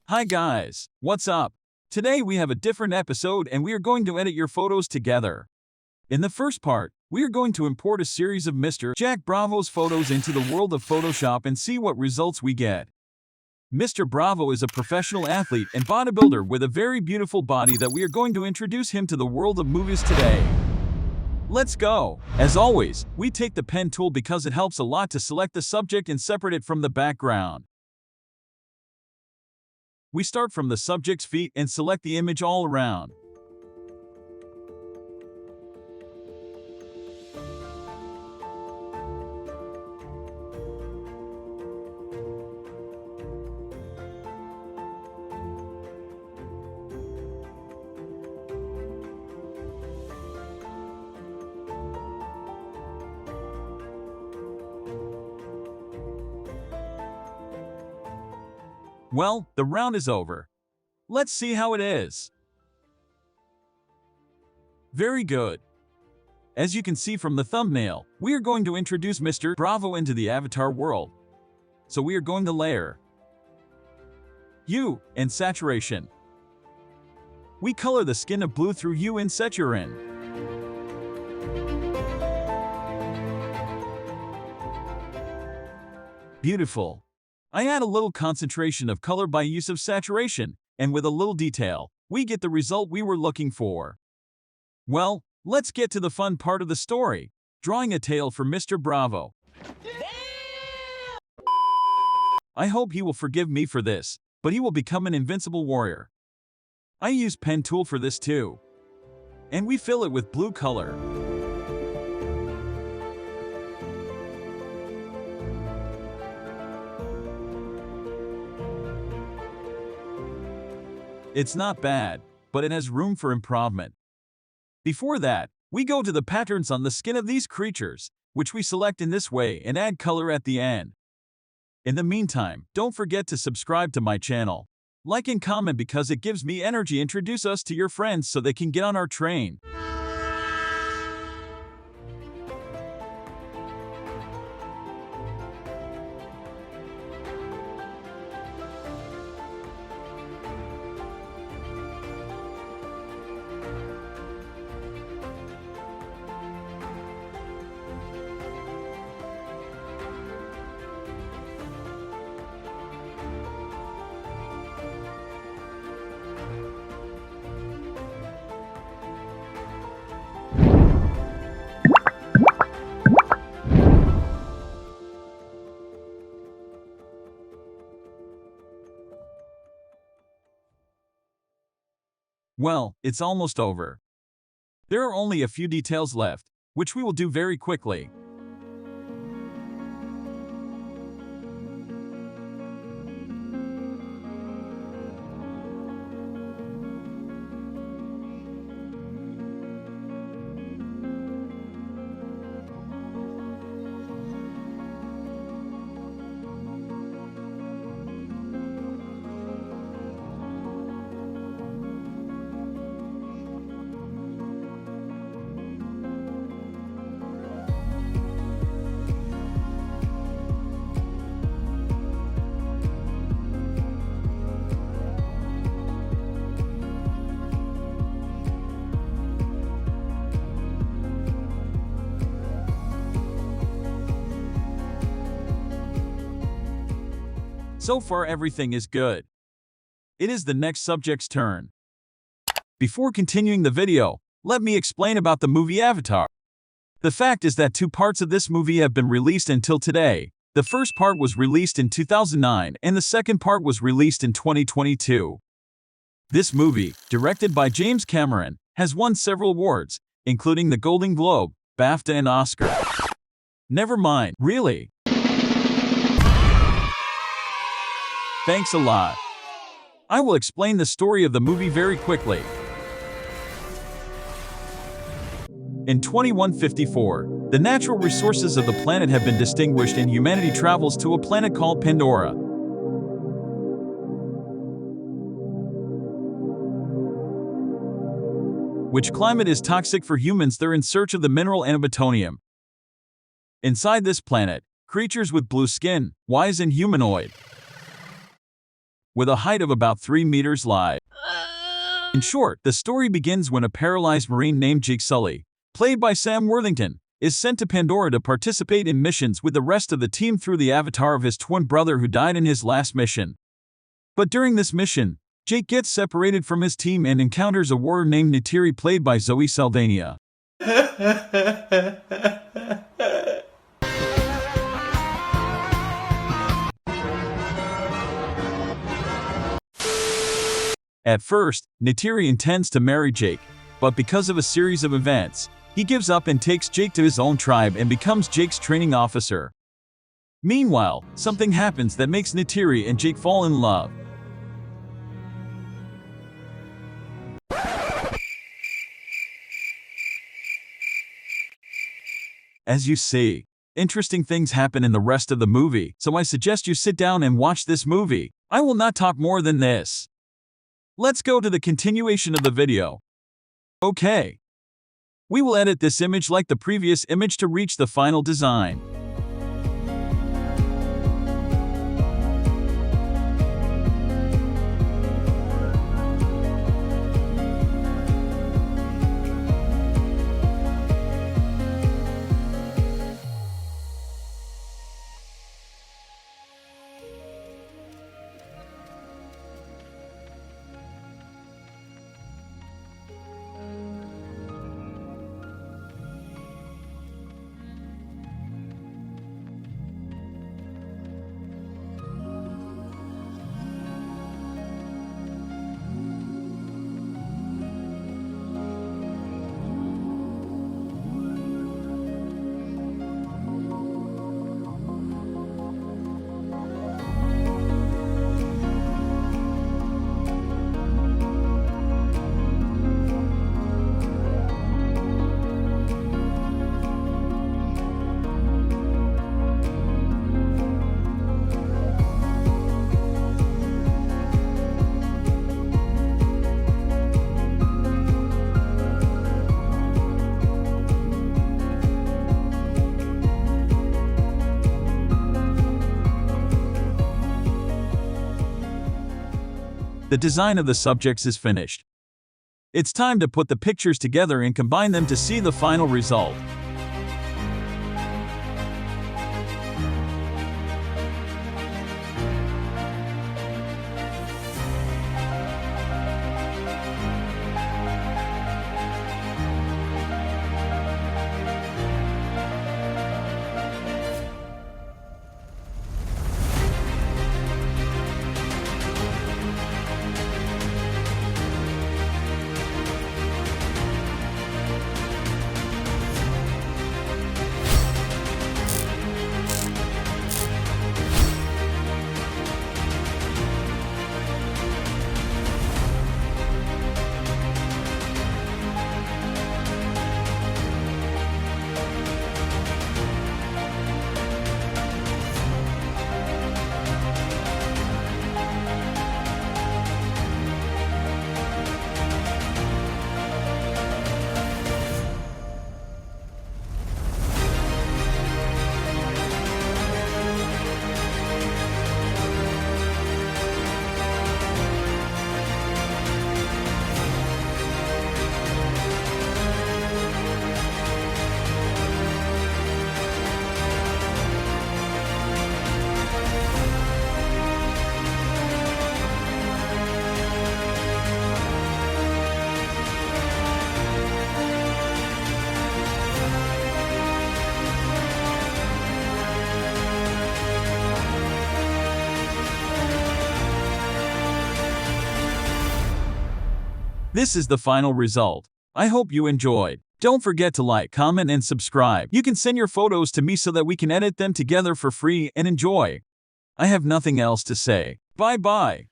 Hi guys, what's up? Today we have a different episode and we are going to edit your photos together. In the first part, we are going to import a series of Mr. Jack Bravo's photos into the world of Photoshop and see what results we get. Mr. Bravo is a professional athlete and bodybuilder with a very beautiful body that we are going to introduce him to the world of movies today. Let's go! As always, we take the pen tool because it helps a lot to select the subject and separate it from the background. We start from the subject's feet and select the image all around. Well, the round is over. Let's see how it is. Very good. As you can see from the thumbnail, we are going to introduce Mr. Bravo into the avatar world. So we are going to layer hue and saturation. We color the skin of blue through hue and saturation. Beautiful. I add a little concentration of color by use of saturation, and with a little detail, we get the result we were looking for. Well, let's get to the fun part of the story, drawing a tail for Mr. Bravo. I hope he will forgive me for this, but he will become an invincible warrior. I use pen tool for this too. And we fill it with blue color. It's not bad, but it has room for improvement. Before that, we go to the patterns on the skin of these creatures, which we select in this way and add color at the end. In the meantime, don't forget to subscribe to my channel. Like and comment because it gives me energy. Introduce us to your friends so they can get on our train. Well, it's almost over. There are only a few details left, which we will do very quickly. So far everything is good. It is the next subject's turn. Before continuing the video, let me explain about the movie Avatar. The fact is that two parts of this movie have been released until today. The first part was released in 2009 and the second part was released in 2022. This movie, directed by James Cameron, has won several awards, including the Golden Globe, BAFTA and Oscar. Never mind, really. Thanks a lot. I will explain the story of the movie very quickly. In 2154, the natural resources of the planet have been distinguished and humanity travels to a planet called Pandora. Which climate is toxic for humans. They're in search of the mineral antimony. Inside this planet, creatures with blue skin, wise and humanoid, with a height of about 3 meters live. In short, the story begins when a paralyzed Marine named Jake Sully, played by Sam Worthington, is sent to Pandora to participate in missions with the rest of the team through the avatar of his twin brother who died in his last mission. But during this mission, Jake gets separated from his team and encounters a warrior named Neytiri played by Zoe Saldana. At first, Neytiri intends to marry Jake, but because of a series of events, he gives up and takes Jake to his own tribe and becomes Jake's training officer. Meanwhile, something happens that makes Neytiri and Jake fall in love. As you see, interesting things happen in the rest of the movie, so I suggest you sit down and watch this movie. I will not talk more than this. Let's go to the continuation of the video. Okay. We will edit this image like the previous image to reach the final design. The design of the subjects is finished. It's time to put the pictures together and combine them to see the final result. This is the final result. I hope you enjoyed. Don't forget to like, comment, and subscribe. You can send your photos to me so that we can edit them together for free and enjoy. I have nothing else to say. Bye-bye.